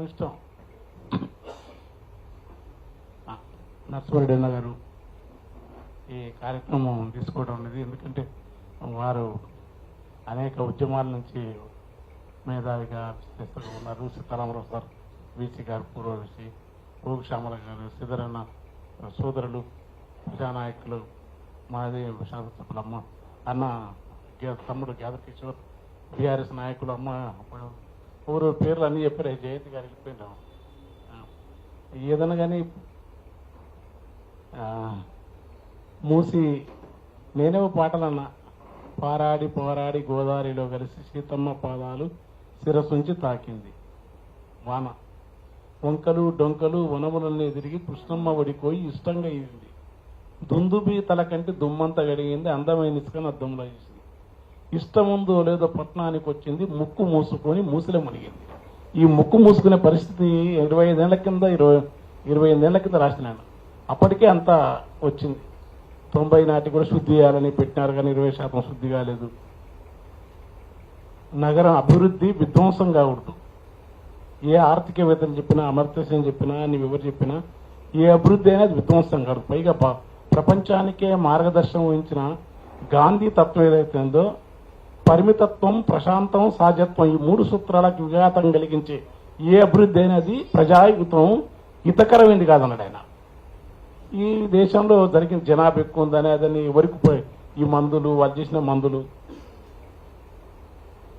అదృష్టం నర్సిరెడ్డి అన్న గారు ఈ కార్యక్రమం తీసుకోవడం అనేది. ఎందుకంటే వారు అనేక ఉద్యమాల నుంచి మేధావిగా విశ్లేషకులు ఉన్నారు. సీతారామరావు సార్, వీసీ గారు, పూర్వవిసి, ఓగు శ్యామల గారు, సిద్ధరన్న సోదరులు, ప్రజానాయకులు, మాది శాసనసభ్యులమ్మ అన్న తమ్ముడు గ్యాదర్ కిషోర్, బీఆర్ఎస్ నాయకులు అమ్మ ఊరు పేర్లు అన్నీ చెప్పారు. జయంతి గారు వెళ్ళిపోయినాం. ఏదన్నా కానీ మూసి నేనే పాటలన్నా, పారాడి పోరాడి గోదావరిలో కలిసి సీతమ్మ పాదాలు శిరసుంచి తాకింది వాన, వంకలు డొంకలు వనములన్నీ తిరిగి కృష్ణమ్మ ఒడిపోయి ఇష్టంగా ఇదింది, దుందుబి తల కంటే దుమ్మంతా గడిగింది, అందమైన ఇసుకని అద్దంలో వేసింది, ఇష్టముందో లేదో పట్టణానికి వచ్చింది, ముక్కు మూసుకొని మూసిలో మునిగింది. ఈ ముక్కు మూసుకునే పరిస్థితి 25 ఏళ్ల కింద 25 ఏళ్ల కింద రాసినాను. అప్పటికే అంతా వచ్చింది. 90 నాటి కూడా శుద్ధి చేయాలని పెట్టినారు, కానీ 20% శుద్ధి కాలేదు. నగరం అభివృద్ధి విధ్వంసం కాకూడదు. ఏ ఆర్థికవేత్తలు చెప్పినా, అమర్త్యసేన్ చెప్పినా, ఎవరు చెప్పినా ఏ అభివృద్ధి అయినా అది విధ్వంసం కాదు. పైగా ప్రపంచానికే మార్గదర్శనం వహించిన గాంధీ తత్వం ఏదైతే ఉందో, పరిమితత్వం, ప్రశాంతం, సహజత్వం, ఈ 3 సూత్రాలకు విఘాతం కలిగించే ఏ అభివృద్ధి అయినది ప్రజాయుతం హితకరమైంది కాదన్నాడు ఆయన. ఈ దేశంలో జరిగిన జనాభా ఎక్కువ ఉందని అదని ఎవరికి ఈ మందులు, వాళ్ళు చేసిన మందులు,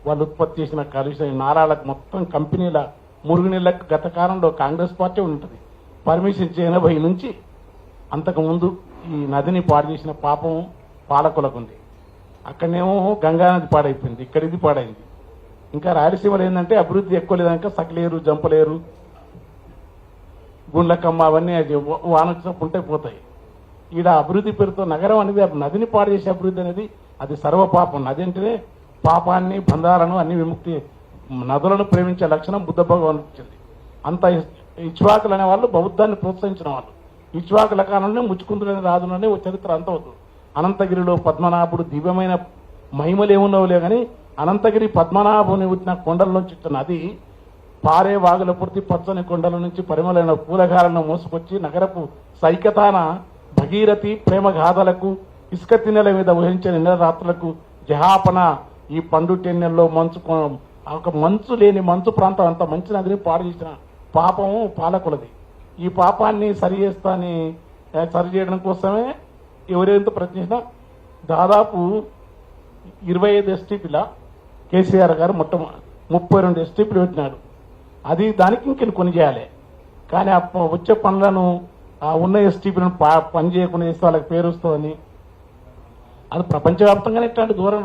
వాళ్ళు ఉత్పత్తి చేసిన కాలుష్యం, నారాలకు మొత్తం కంపెనీల మురుగునీళ్ళకు గత కాలంలో కాంగ్రెస్ పార్టీ ఉంటుంది. పర్మిషన్ 80 నుంచి అంతకుముందు ఈ నదిని పాడు చేసిన పాపం పాలకులకు ఉంది. అక్కడనేమో గంగానది పాడైపోయింది, ఇక్కడ ఇది పాడైంది. ఇంకా రాయలసీమలో ఏంటంటే అభివృద్ధి ఎక్కువ లేదనుక సకలేరు, జంపలేరు, గుండ్లకమ్మ అవన్నీ అది వానొచ్చినప్పుంటే పోతాయి. ఈడ అభివృద్ధి పేరుతో నగరం అనేది నదిని పాడు చేసే అభివృద్ధి అనేది అది సర్వపాపం. నది అంటేనే పాపాన్ని, బంధాలను అన్ని విముక్తి, నదులను ప్రేమించే లక్షణం బుద్ధ భగవాన్ ఇచ్చింది. అంత ఇచ్వాకులు అనే వాళ్ళు బౌద్ధాన్ని ప్రోత్సహించిన వాళ్ళు. ఇచ్వాకుల కాలంలో ముచ్చుకుందులని రాజుననే ఓ చరిత్ర అంత అవుతుంది. అనంతగిరిలో పద్మనాభుడు దివ్యమైన మహిమలు ఏమున్నావులే కానీ అనంతగిరి పద్మనాభుని వచ్చిన కొండల నుంచి ఇచ్చిన నది పారే వాగుల పూర్తి పచ్చని కొండల నుంచి పరిమళమైన పూలగాలను మోసుకొచ్చి నగరపు సైకతాన భగీరథి ప్రేమగాథలకు, ఇసుక తిన్నెల మీద ఊహించిన నిన్న రాత్రులకు జహాపన ఈ పండు టెన్నెల్లో ఒక మంచు లేని మంచు ప్రాంతం అంత మంచి నదిని పాడు చేసిన పాపము పాలకులది. ఈ పాపాన్ని సరిచేయడం కోసమే ఎవరెంత ప్రయత్నించినా దాదాపు 25 ఎస్టీపీల కేసీఆర్ గారు 32 ఎస్టీపీలు పెట్టినాడు. అది దానికి ఇంకెన్ని కొని చేయాలి. కానీ వచ్చే పనులను ఉన్న ఎస్టీపీలను పని చేయకుండా చేస్తే వాళ్ళకి పేరు వస్తుందని, అది ప్రపంచవ్యాప్తంగానే ఇట్లాంటి దూరం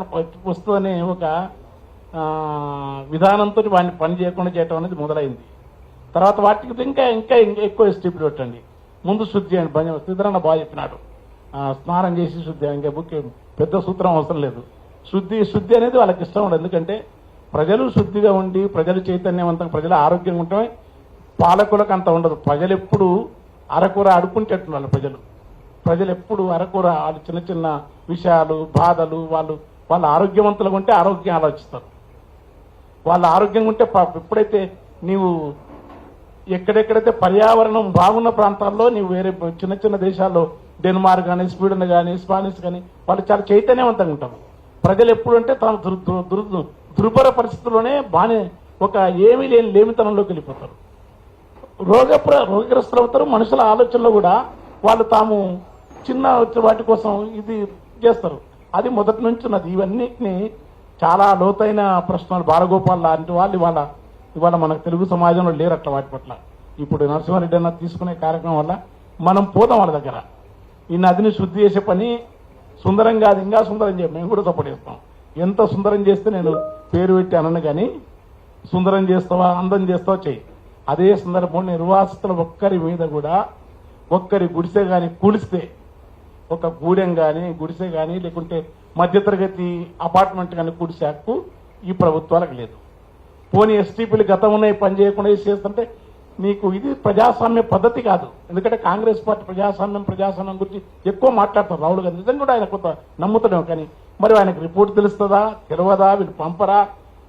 వస్తుందని ఒక విధానంతో వాడిని పని చేయకుండా చేయటం అనేది మొదలైంది. తర్వాత వాటికి ఇంకా ఇంకా ఎక్కువ ఎస్టీపీలు పెట్టండి, ముందు శుద్ధి చేయండి. సిద్ధరన్న బాగా చెప్పినాడు, స్నానం చేసి శుద్ధి, ఇంకా పెద్ద సూత్రం అవసరం లేదు. శుద్ధి అనేది వాళ్ళకి ఇష్టం ఉండదు. ఎందుకంటే ప్రజలు శుద్ధిగా ఉండి, ప్రజలు చైతన్యవంతంగా, ప్రజలు ఆరోగ్యంగా ఉండటమే పాలకులకు అంత ఉండదు. ప్రజలు ఎప్పుడు అరకూర అడుక్కుంటేట్టున్నారు. ప్రజలు ఎప్పుడు అరకూర చిన్న చిన్న విషయాలు, బాధలు, వాళ్ళు ఆరోగ్యవంతులుగా ఉంటే ఆరోగ్యం ఆలోచిస్తారు. వాళ్ళు ఆరోగ్యంగా ఉంటే ఎప్పుడైతే నీవు ఎక్కడెక్కడైతే పర్యావరణం బాగున్న ప్రాంతాల్లో నీవు వేరే చిన్న చిన్న దేశాల్లో డెన్మార్క్ కానీ, స్వీడన్ కానీ, స్పానిష్ కానీ వాళ్ళు చాలా చైతన్యవంతంగా ఉంటారు. ప్రజలు ఎప్పుడు అంటే తాను దుర్భర పరిస్థితుల్లోనే బాగానే ఒక ఏమీ లేని లేమితనంలోకి వెళ్ళిపోతారు. రోగగ్రస్తులు అవుతారు. మనుషుల ఆలోచనలో కూడా వాళ్ళు తాము చిన్న వాటి కోసం ఇది చేస్తారు. అది మొదటి నుంచి ఉన్నది. ఇవన్నిటిని చాలా లోతైన ప్రశ్నలు బాలగోపాల్ లాంటి వాళ్ళు ఇవాళ మనకు తెలుగు సమాజంలో లేరు అట్లా వాటి పట్ల. ఇప్పుడు నరసింహారెడ్డి అన్న తీసుకునే కార్యక్రమం వల్ల మనం పోతాం వాళ్ళ దగ్గర. ఈ నదిని శుద్ధి చేసే పని సుందరం కాదు, ఇంకా సుందరం చేయం. మేము కూడా సపోర్ట్ చేస్తాం. ఎంత సుందరం చేస్తే నేను పేరు పెట్టి అనను, కానీ సుందరం చేస్తావా, అందం చేస్తావా చెయ్యి. అదే సందర్భంలో నిర్వాసితుల ఒక్కరి మీద కూడా ఒక్కరి గుడిసె కానీ కూలిస్తే, ఒక గూడెం కానీ గుడిసె కానీ లేకుంటే మధ్యతరగతి అపార్ట్మెంట్ కానీ కూడిసే హక్కు ఈ ప్రభుత్వాలకు లేదు. పోనీ ఎస్టీపీలు గతం ఉన్నాయి పని చేయకుండా చేస్తుంటే నీకు ఇది ప్రజాస్వామ్య పద్ధతి కాదు. ఎందుకంటే కాంగ్రెస్ పార్టీ ప్రజాస్వామ్యం గురించి ఎక్కువ మాట్లాడతారు. రాహుల్ గాంధీ నిజంగా కూడా ఆయన కొంత నమ్ముతున్నాం, కానీ మరి ఆయనకు రిపోర్ట్ తెలుస్తుందా, తెలియదా, వీళ్ళు పంపరా,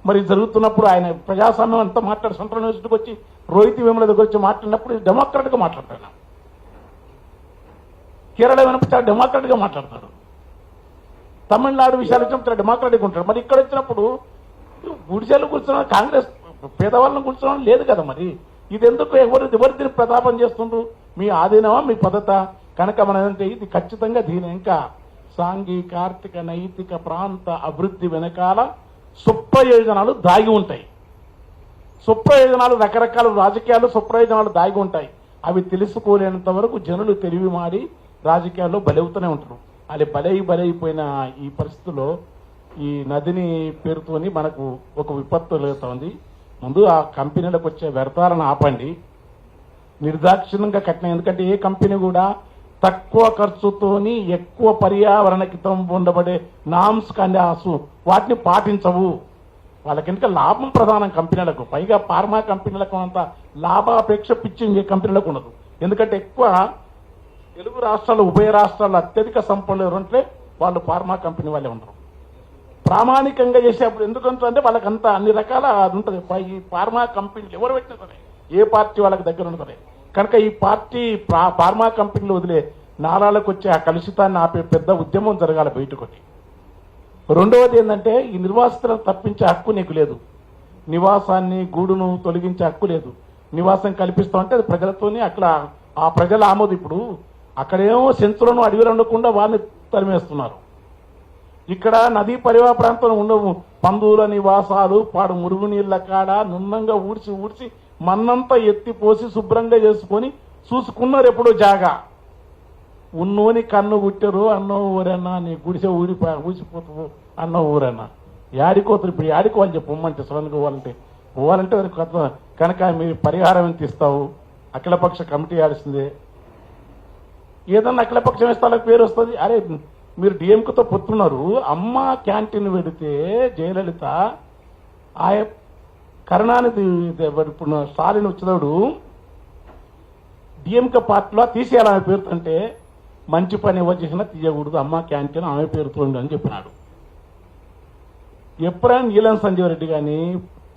మరి జరుగుతున్నప్పుడు ఆయన ప్రజాస్వామ్యం అంతా మాట్లాడు సెంట్రల్ యూనివర్సిటీకి వచ్చి రోహిత్ వేముల దగ్గర వచ్చి మాట్లాడినప్పుడు డెమోక్రాట్గా మాట్లాడతాడు. కేరళ వినప్పుడు చాలా డెమోక్రాట్గా మాట్లాడతాడు. తమిళనాడు విషయాలు వచ్చినప్పుడు చాలా డెమోక్రాటిక్ ఉంటాడు. మరి ఇక్కడ వచ్చినప్పుడు గుడిసెలు కూర్చున్న కాంగ్రెస్ పేదవాళ్ళని కూర్చోవడం లేదు కదా. మరి ఇది ఎందుకు ఎవరిని ప్రతాపం చేస్తుండ్రు? మీ ఆధీనమా మీ పద్ధత కనుక మనదంటే ఇది ఖచ్చితంగా దీని ఇంకా సాంఘిక ఆర్థిక నైతిక ప్రాంత అభివృద్ధి వెనకాల సుప్రయోజనాలు దాగి ఉంటాయి. సుప్రయోజనాలు రకరకాల రాజకీయాలు సుప్రయోజనాలు దాగి ఉంటాయి. అవి తెలుసుకోలేనంత వరకు జనులు తెలివి మారి రాజకీయాల్లో బలవుతూనే ఉంటారు. అది బలైపోయిన ఈ పరిస్థితుల్లో ఈ నదిని పేరుతోని మనకు ఒక విపత్తు ఎదుగుతోంది. ముందు ఆ కంపెనీలకు వచ్చే వ్యర్థాలను ఆపండి. నిర్దాక్షిణ్యంగా కట్టిన, ఎందుకంటే ఏ కంపెనీ కూడా తక్కువ ఖర్చుతోని ఎక్కువ పర్యావరణకితం ఉండబడే నామ్స్ కానీ వాటిని పాటించవు. వాళ్ళకింకా లాభం ప్రధానం కంపెనీలకు. పైగా ఫార్మా కంపెనీలకు అంత లాభాపేక్ష పిచ్చింగ్ ఏ కంపెనీలకు ఉండదు. ఎందుకంటే ఎక్కువ తెలుగు రాష్ట్రాలు ఉభయ రాష్ట్రాల్లో అత్యధిక సంపన్నులు ఎవరంటే వాళ్ళు ఫార్మా కంపెనీ వాళ్ళే ఉంటారు. ప్రామాణికంగా చేసేప్పుడు ఎందుకంటే వాళ్ళకంత అన్ని రకాల అది ఉంటుంది. ఈ ఫార్మా కంపెనీలు ఎవరు పెట్టినా సరే, ఏ పార్టీ వాళ్ళకి దగ్గర ఉన్న సరే, కనుక ఈ పార్టీ ఫార్మా కంపెనీలు వదిలే నాలాలకు వచ్చే ఆ కలుషితాన్ని ఆపే పెద్ద ఉద్యమం జరగాలి బయటకొచ్చి. రెండవది ఏంటంటే ఈ నిర్వాసితులను తప్పించే హక్కు నీకు లేదు. నివాసాన్ని గూడును తొలగించే హక్కు లేదు. నివాసం కల్పిస్తామంటే అది ప్రజలతోనే అక్కడ ఆ ప్రజల ఆమోదు. ఇప్పుడు అక్కడేమో సెంచులను అడవిలో ఉండకుండా వాళ్ళని తరిమేస్తున్నారు. ఇక్కడ నదీ పరివాహ ప్రాంతంలో ఉండవు పందుల నివాసాలు పాడు మురుగునీళ్ల కాడ నున్నంగా ఊడ్చి మన్నంతా ఎత్తిపోసి శుభ్రంగా చేసుకొని చూసుకున్నారు. ఎప్పుడో జాగా ఉన్నోని కన్ను గుట్టరు అన్నో ఊరన్నా, నీ గుడిసె ఊసిపోతావు అన్నో ఊరన్నా. యాడికోతారు ఇప్పుడు? యాడికోవాలి చెప్పు. పొమ్మంటే సడన్గా పోవాలంటే కనుక మీరు పరిహారం ఎంత ఇస్తావు? అఖిలపక్ష కమిటీ ఆడిసిందే. ఏదన్నా అఖిలపక్షం ఇస్తే వాళ్ళకి పేరు వస్తుంది. అరే మీరు డిఎంకేతో పొత్తున్నారు. అమ్మ క్యాంటీన్ పెడితే జయలలిత ఆ కరుణానిధి ఇప్పుడు స్టాలిన్ వచ్చేవాడు డిఎంకే పార్టీలో తీసేయాలనే పేరుతుంటే మంచి పని ఎవరు చేసినా తీయకూడదు, అమ్మ క్యాంటీన్ ఆమె పేరుతో అని చెప్పినాడు. ఎప్పుడైనా నీలం సంజీవ్ రెడ్డి కానీ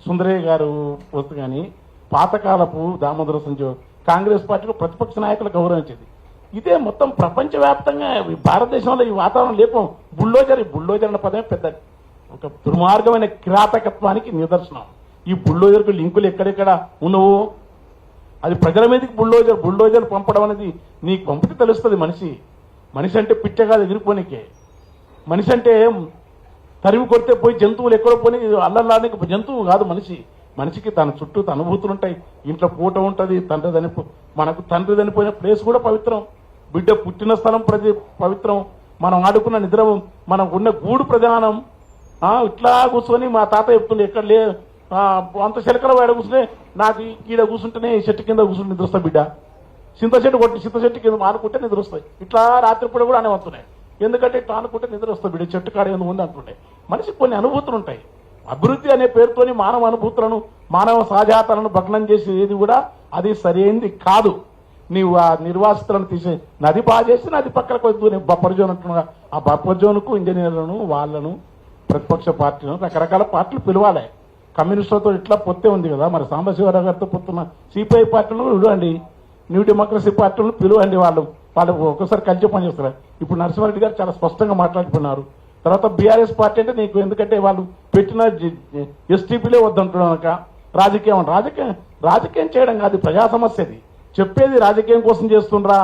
సుందరయ్య గారు పోతు కానీ పాతకాలపు దామోదర సంజీవ్ కాంగ్రెస్ పార్టీలో ప్రతిపక్ష నాయకులు గౌరవించేది. ఇదే మొత్తం ప్రపంచవ్యాప్తంగా భారతదేశంలో ఈ వాతావరణం లేపం. బుల్డోజర్ అన్న పదమే పెద్ద ఒక దుర్మార్గమైన కిరాతకత్వానికి నిదర్శనం. ఈ బుల్డోజర్కు లింకులు ఎక్కడెక్కడ ఉన్నవు. అది ప్రజల మీదకి బుల్డోజర్ పంపడం అనేది నీకు పంపితే తెలుస్తుంది. మనిషి అంటే పిచ్చగా ఎగిరిపోనికే. మనిషి అంటే తరిమి కొడితే పోయి జంతువులు ఎక్కడో పోని అల్లల్లానికి జంతువు కాదు మనిషికి తన చుట్టూ తన అనుభూతులు ఉంటాయి. ఇంట్లో పూట ఉంటుంది. మనకు తండ్రి చనిపోయిన ప్లేస్ కూడా పవిత్రం. బిడ్డ పుట్టిన స్థలం పవిత్రం. మనం ఆడుకున్న నిద్ర, మనం ఉన్న గూడు ప్రధానం. ఇట్లా కూర్చొని మా తాత చెప్తుండే ఎక్కడ అంత చిలకల వాడ కూర్చునే నాకు ఈడ కూర్చుంటేనే ఈ చెట్టు కింద కూర్చుంటే నిద్ర వస్తాయి. బిడ్డ చింత చెట్టు కింద ఆనుకుంటే నిద్ర వస్తాయి. ఇట్లా రాత్రిపూట కూడా అనే వస్తున్నాయి. ఎందుకంటే ఇట్లా ఆనుకుంటే నిద్ర వస్తుంది. బిడ్డ చెట్టు కాడ ఎందుకు ఉంది అంటుండే. మనిషికి కొన్ని అనుభూతులు ఉంటాయి. అభివృద్ధి అనే పేరుతోని మానవ అనుభూతులను మానవ సహజాతాలను భగ్నం చేసి ఏది కూడా అది సరైనది కాదు. నీవు ఆ నిర్వాసితులను తీసే నది బాగా చేసి నది పక్కన కొద్ది బఫర్ జోన్ అంటున్నా. ఆ బఫర్ జోన్కు ఇంజనీర్లను వాళ్ళను ప్రతిపక్ష పార్టీలను రకరకాల పార్టీలు పిలవాలి. కమ్యూనిస్టులతో ఇట్లా పొత్తే ఉంది కదా, మరి సాంబశివరావు గారితో పొత్తున్న సిపిఐ పార్టీలను పిలవండి, న్యూ డెమోక్రసీ పార్టీలను పిలవండి. వాళ్ళు ఒక్కసారి కలిసి పనిచేస్తారు. ఇప్పుడు నరసింహారెడ్డి గారు చాలా స్పష్టంగా మాట్లాడుతున్నారు. తర్వాత బీఆర్ఎస్ పార్టీ అంటే నీకు ఎందుకంటే వాళ్ళు పెట్టిన ఎస్టీపీలే వద్దంటున్నాక రాజకీయం చేయడం కాదు, ప్రజా సమస్యది చెప్పేది. రాజకీయం కోసం చేస్తుండ్రా?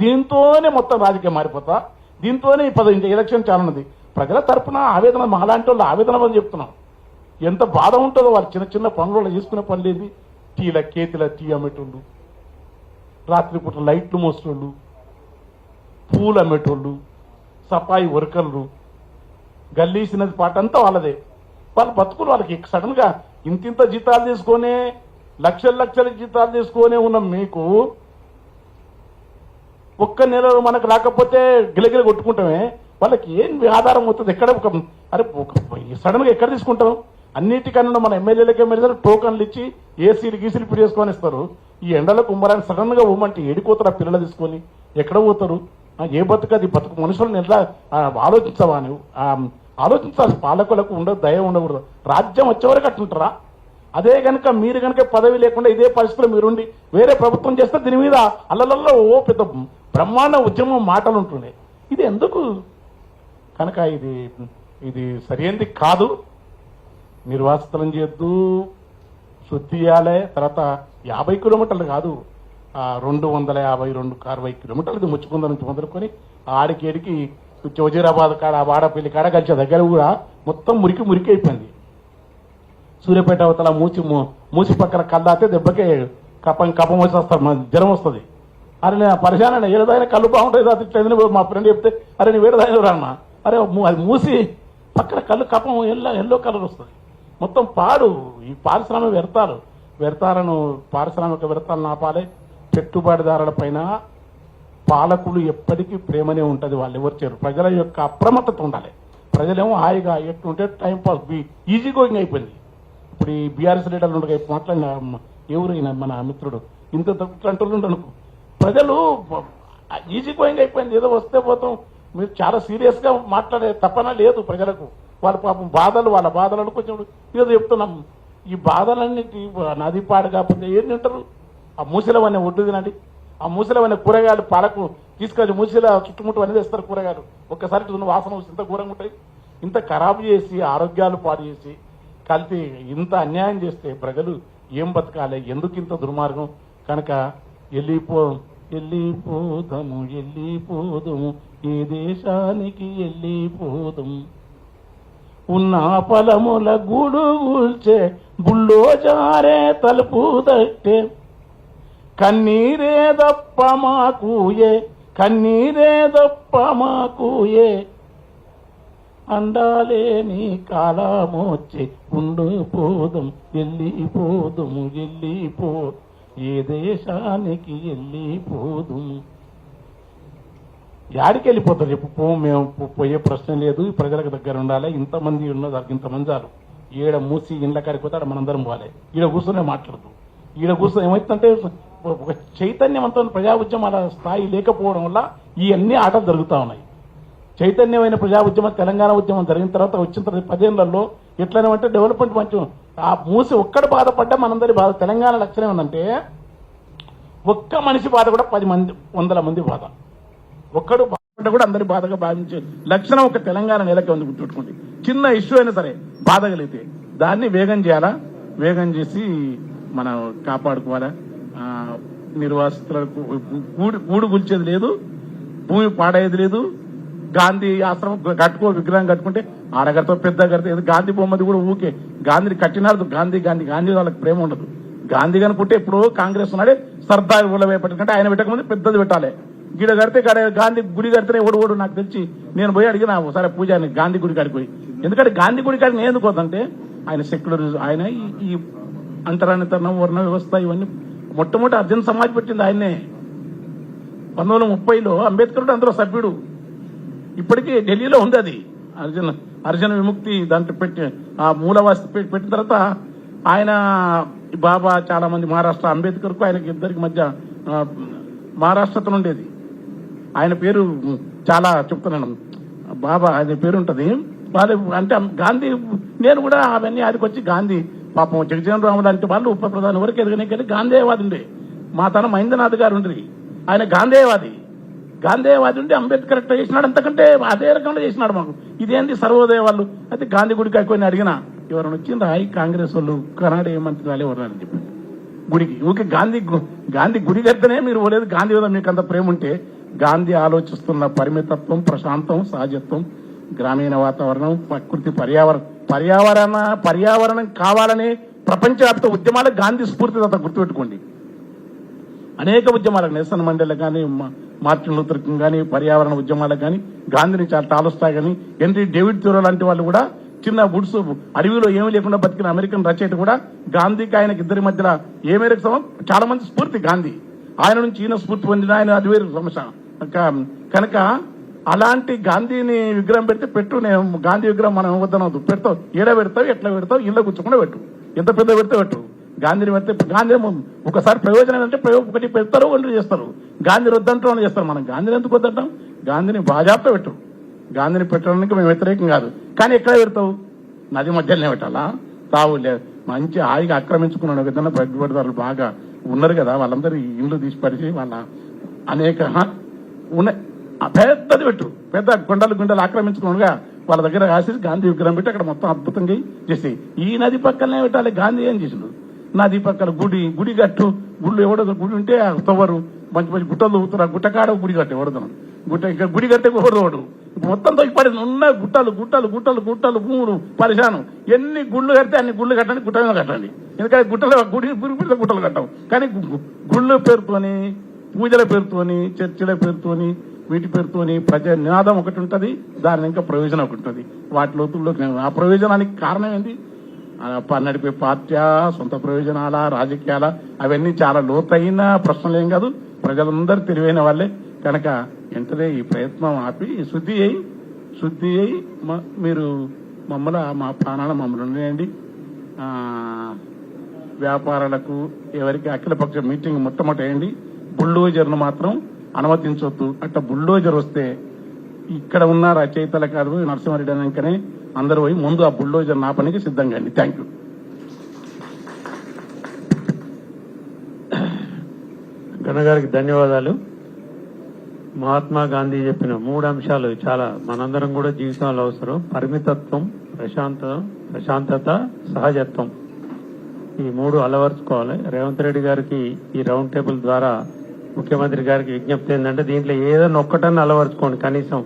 దీంతోనే మొత్తం రాజకీయం మారిపోతా. దీంతోనే ఎలక్షన్ చాలా ఉన్నది. ప్రజల తరఫున ఆవేదన మాలాంటి వాళ్ళు ఆవేదన అని చెప్తున్నాం. ఎంత బాధ ఉంటుందో వాళ్ళు చిన్న చిన్న పనులు చేసుకునే పనులేది. కేతిల టీ అమ్మేటోళ్ళు, రాత్రిపూట లైట్లు మోసేటోళ్ళు, పూలు అమ్మేటోళ్ళు, సఫాయి వర్కర్లు, గల్లీసినది పాట అంతా వాళ్ళదే. వాళ్ళ బతుకులు వాళ్ళకి సడన్ గా ఇంతింత జీతాలు తీసుకొనే లక్షల జీతాలు తీసుకొనే ఉన్న మీకు ఒక్క నెలలో మనకు రాకపోతే గిలగిల కొట్టుకుంటామే. వాళ్ళకి ఏం ఆధారం అవుతుంది? ఎక్కడ సడన్ గా ఎక్కడ తీసుకుంటాం? అన్నిటికన్నా మన ఎమ్మెల్యేలకి టోకన్లు ఇచ్చి ఏసీలు గీసీలు ఇప్పుడు చేసుకొని ఇస్తారు. ఈ ఎండలకు ఉమ్మరాన్ని సడన్ గా పోమంటే ఏడిపోతారు. ఆ పిల్లలు తీసుకొని ఎక్కడ పోతారు? ఏ బతుకు అది బతుకు? మనుషులను ఎలా ఆలోచించవా నువ్వు? ఆలోచించాలి. పాలకులకు ఉండదు, దయ ఉండకూడదు. రాజ్యం వచ్చేవరకు అట్టుంటారా? అదే కనుక మీరు కనుక పదవి లేకుండా ఇదే పరిస్థితిలో మీరుండి వేరే ప్రభుత్వం చేస్తే దీని మీద అల్లలల్లో పెద్ద బ్రహ్మాండ ఉద్యమం మాటలు ఉంటుండే. ఇది ఎందుకు కనుక ఇది సరైనది కాదు. నిర్వాసితులను చేయొద్దు, శుద్ధి చేయాలి. తర్వాత 50 కిలోమీటర్లు కాదు, 250-260 కిలోమీటర్లు ముచ్చుకుంద నుంచి మొదలుకొని ఆడికేడికి వజీరాబాద్ కాడ, వాడపల్లి కాడ కలిసే దగ్గర కూడా మొత్తం మురికి అయిపోయింది. సూర్యాపేట అవతల మూసి పక్కన కల్లాతే దెబ్బకే కపం వచ్చి వస్తారు, జ్వరం వస్తుంది. అరే నేను పరిశాన ఏడాదైనా కళ్ళు బాగుంటుంది, అది ఇట్లా మా ఫ్రెండ్ చెప్తే అరే నేను వేడదైనా రాన్నా, అరే అది మూసి పక్కన కళ్ళు కపం ఎల్లో కలర్ వస్తుంది. మొత్తం పాడు. ఈ పారిశ్రామిక పారిశ్రామిక వ్యర్థాలను ఆపాలి. పెట్టుబడిదారుల పైన పాలకులు ఎప్పటికీ ప్రేమనే ఉంటుంది. వాళ్ళు ఎవరు చేయరు. ప్రజల యొక్క అప్రమత్తత ఉండాలి. ప్రజలేమో హాయిగా ఎట్టుంటే టైం పాస్ ఈజీ గోయింగ్ అయిపోయింది. ఇప్పుడు ఈ బీఆర్ఎస్ లీడర్లు ఉండగా మాట్లాడిన ఎవరైనా మన మిత్రుడు ఇంత అంటున్నాడు అనుకో, ప్రజలు ఈజీ గోయింగ్ అయిపోయింది. ఏదో వస్తే పోతాం. మీరు చాలా సీరియస్ గా మాట్లాడే తప్పన లేదు ప్రజలకు. వాళ్ళ పాపం వాళ్ళ బాధలను కొంచెం ఏదో చెప్తున్నాం. ఈ బాధలన్నిటి నది పాడు కాకపోతే ఏం తింటారు? ఆ మూసిలవన్నీ ఒడ్డు తినండి. ఆ మూసిలవన్నీ కూరగాయలు పాలకు తీసుకొచ్చి మూసిల చుట్టుముట్టు అనేది ఇస్తారు కూరగాయలు. ఒక్కసారి వాసన ఇంత ఘోరంగా ఉంటాయి. ఇంత ఖరాబు చేసి ఆరోగ్యాలు పాడు చేసి కలిపి ఇంత అన్యాయం చేస్తే ప్రజలు ఏం బతకాలి? ఎందుకు ఇంత దుర్మార్గం? కనుక వెళ్ళిపోదము ఈ దేశానికి వెళ్ళిపోదము. ఉన్న పొలముల గూడుగూల్చే బుల్లోజారే తలుపు తట్టే కన్నీరే దప్ప మాకుయే అండాలేని కాలమోచ్చే ఉండిపోదం వెళ్ళిపోదము ఏ దేశానికి వెళ్ళిపోదు. యాడికి వెళ్ళిపోతారు చెప్పు? మేము పోయే ప్రశ్న లేదు. ప్రజలకు దగ్గర ఉండాలి. ఇంతమంది ఉన్నదానికి ఇంతమంది చాలు. ఈడ మూసి ఇండ్ల కాడిపోతే ఆడ మనందరం పోవాలి. ఈడ కూర్చొని మాట్లాడుతూ ఈడ కూర్చొని ఏమవుతుందంటే ఒక చైతన్యవంతమైన ప్రజా ఉద్యమాల స్థాయి లేకపోవడం వల్ల ఈ అన్ని ఆటలు జరుగుతూ ఉన్నాయి. చైతన్యమైన ప్రజా ఉద్యమం తెలంగాణ ఉద్యమం జరిగిన తర్వాత వచ్చిన తర్వాత 10 ఏళ్లలో ఎట్లనేమంటే డెవలప్మెంట్ మంచి ఆ మూసి ఒక్కడు బాధపడ్డా మనందరి బాధ. తెలంగాణ లక్షణం ఏంటంటే ఒక్క మనిషి బాధ కూడా 100 మంది బాధ. ఒక్కడు బాధపడ్డా కూడా అందరి బాధగా భావించే లక్షణం ఒక తెలంగాణ నెలకే ఉంది. గుర్తుపెట్టుకోండి. చిన్న ఇష్యూ అయినా సరే బాధ కలిగితే దాన్ని వేగం చేయాలా. వేగం చేసి మనం కాపాడుకోవాలా. నిర్వాసితులకు గూడు గుల్చేది లేదు, భూమి పాడేది లేదు. గాంధీ ఆశ్రమం విగ్రహం కట్టుకుంటే ఆడగడతో పెద్ద కడితే గాంధీ బొమ్మది కూడా ఊకే గాంధీని కట్టినారు. గాంధీ వాళ్ళకి ప్రేమ ఉండదు. గాంధీ కనుకుంటే ఇప్పుడు కాంగ్రెస్ ఉన్నాడే సర్దార్ వల్లభాయ్ పటేల్ కంటే ఆయన పెట్టకముందు పెద్దది పెట్టాలి. గిడ కడితే గాంధీ గుడి కడితేనే ఓడు నాకు తెలిసి నేను పోయి అడిగిన ఒకసారి పూజాని గాంధీ గుడి కాడికి పోయి. ఎందుకంటే గాంధీ గుడి కాడికి నేను ఎందుకు పోతుంటే ఆయన సెక్యులరిజం, ఆయన ఈ అంతరానితనం, వర్ణ వ్యవస్థ ఇవన్నీ మొట్టమొదటి అర్జున్ సమాజ్ పెట్టింది ఆయన్నే. 1930లో అంబేద్కర్ అందులో సభ్యుడు. ఇప్పటికీ ఢిల్లీలో ఉంది అది. అర్జున విముక్తి దాంట్లో పెట్టి ఆ మూలవాసి పెట్టిన తర్వాత ఆయన బాబా చాలా మంది మహారాష్ట్ర అంబేద్కర్కు ఆయనకి ఇద్దరికి మధ్య మహారాష్ట్రతో ఉండేది. ఆయన పేరు చాలా చెప్తున్నాను, బాబా ఆయన పేరు ఉంటుంది. వాళ్ళు అంటే గాంధీ నేను కూడా అవన్నీ ఆదికొచ్చి గాంధీ పాపం జగజీవన్ రాము లాంటి వాళ్ళు ఉప ప్రధాని వరకు ఎదగనే కానీ గాంధేయవాది ఉండే. మా తన మహేంద్రనాథ్ గారు ఉండ్రి, ఆయన గాంధేయవాది ఉండి అంబేద్కర్ ఎట్లా చేసినాడు అంతకంటే అదే రకంగా చేసినాడు. మాకు ఇదేంటి సర్వోదయ వాళ్ళు అయితే గాంధీ గుడికి అయిపోయి అడిగినా ఎవరైనా వచ్చింది హాయి కాంగ్రెస్ వాళ్ళు కర్ణాటక మంత్రి రాలే ఎవరు చెప్పి గుడికి ఊకే గాంధీ గుడి కడితేనే మీరు పోలేదు. గాంధీ మీద మీకు అంత ప్రేమ ఉంటే గాంధీ ఆలోచిస్తున్న పరిమితత్వం, ప్రశాంతం, సహజత్వం, గ్రామీణ వాతావరణం, ప్రకృతి, పర్యావరణం కావాలనే ప్రపంచవ్యాప్త ఉద్యమాలకు గాంధీ స్ఫూర్తి గుర్తుపెట్టుకోండి. అనేక ఉద్యమాలకు నెల్సన్ మండేలా కానీ, మార్టిన్ లూథర్ కింగ్ కానీ, పర్యావరణ ఉద్యమాలకు కానీ గాంధీని చాలా టాలస్టాయ్ కానీ, హెన్రీ డేవిడ్ థోరో లాంటి వాళ్ళు కూడా చిన్న గుడ్స్ అడవిలో ఏమీ లేకుండా బతికిన అమెరికన్ రచయిత కూడా గాంధీకి ఆయనకి ఇద్దరి మధ్యలో ఏ మేరకు చాలా మంది స్ఫూర్తి గాంధీ. ఆయన నుంచి ఈయన స్ఫూర్తి పొందిన ఆయన అది వేరు సమస్య. కనుక అలాంటి గాంధీని విగ్రహం పెడితే పెట్టు, నేను గాంధీ విగ్రహం మనం వద్దనవద్దు, పెడతావు ఏడ పెడతావు, ఎట్లా పెడతావు, ఇళ్ళ కూర్చోకుండా పెట్టు, ఎంత పెద్ద పెడితే పెట్టు. గాంధీని పెడితే గాంధీ ఒకసారి ప్రయోజనం అంటే ఒకటి పెడతారు, ఒంటరి చేస్తారు. గాంధీ వద్దంటాం చేస్తారు. మనం గాంధీని ఎందుకు వద్దంటాం? గాంధీని బాజాప్తా పెట్టు. గాంధీని పెట్టడానికి మేము వ్యతిరేకం కాదు, కానీ ఎక్కడ పెడతావు? నది మధ్యలోనే పెట్టాలా? తావులే మంచి హాయిగా ఆక్రమించుకున్నాడు విధంగా పెట్టుబడిదారులు బాగా ఉన్నారు కదా, వాళ్ళందరూ ఈ ఇండ్లు తీసిపరిచి వాళ్ళ అనేక ఉన్నాయి. పెద్దది పెట్టు, పెద్ద గుండలు ఆక్రమించుకున్నాడుగా వాళ్ళ దగ్గర రాసేసి గాంధీ విగ్రహం పెట్టి అక్కడ మొత్తం అద్భుతంగా చేసి ఈ నది పక్కనే పెట్టాలి. గాంధీ ఏం చేసిండు? నది పక్కన గుడి కట్టు, గుళ్ళు ఎవడో గుడి ఉంటే తవ్వరు, మంచి మంచి గుట్టలు తవ్వుతారు, ఆ గుట్టకాడ గుడి కట్టే ఎవడదు గుట్ట, ఇక్కడ గుడి కట్టే ఎవడదు మొత్తంతో ఇప్పటి ఉన్న గుట్టలు గుట్టలు గుట్టలు గుట్టలు భూములు పరిశానం, ఎన్ని గుళ్ళు కడితే అన్ని గుళ్ళు కట్టండి, గుట్ట మీద కట్టండి. ఎందుకంటే గుట్టలు కట్టవు, కానీ గుళ్ళ పేరుతోని, పూజల పేరుతోని, చర్చిల పేరుతోని, వీటి పేరుతోని ప్రజా నినాదం ఒకటి ఉంటుంది, దాని ఇంకా ప్రయోజనం ఒకటి ఉంటుంది. వాటి లోతుల్లోకి ఆ ప్రయోజనానికి కారణం ఏంటి? నడిపే పార్టీ, సొంత ప్రయోజనాల, రాజకీయాల, అవన్నీ చాలా లోతైన ప్రశ్నలు ఏం కాదు. ప్రజలందరూ తెలివైన వాళ్ళే కనుక వెంటనే ఈ ప్రయత్నం ఆపి శుద్ధి అయి మీరు మా ప్రాణాలు మమ్మల్ని ఉండేయండి. వ్యాపారాలకు ఎవరికి అఖిలపక్ష మీటింగ్ మొట్టమొదటి వేయండి. బుల్డోజర్ను మాత్రం అనుమతించవద్దు. అట్లా బుల్డోజర్ వస్తే ఇక్కడ ఉన్న రచయితల కాదు నరసింహారెడ్డి అనకనే అందరూ పోయి ముందు ఆ బుల్డోజర్ నాపనికి సిద్ధంగా అండి. Thank you. గణగారికి ధన్యవాదాలు. మహాత్మా గాంధీ చెప్పిన 3 అంశాలు చాలా మనందరం కూడా జీవితంలో అవసరం. పరిమితత్వం, ప్రశాంతత, సహజత్వం, ఈ 3 అలవర్చుకోవాలి. రేవంత్ రెడ్డి గారికి ఈ రౌండ్ టేబుల్ ద్వారా ముఖ్యమంత్రి గారికి విజ్ఞప్తి ఏంటంటే దీంట్లో ఏదైనా ఒక్కటన్నా అలవర్చుకోండి. కనీసం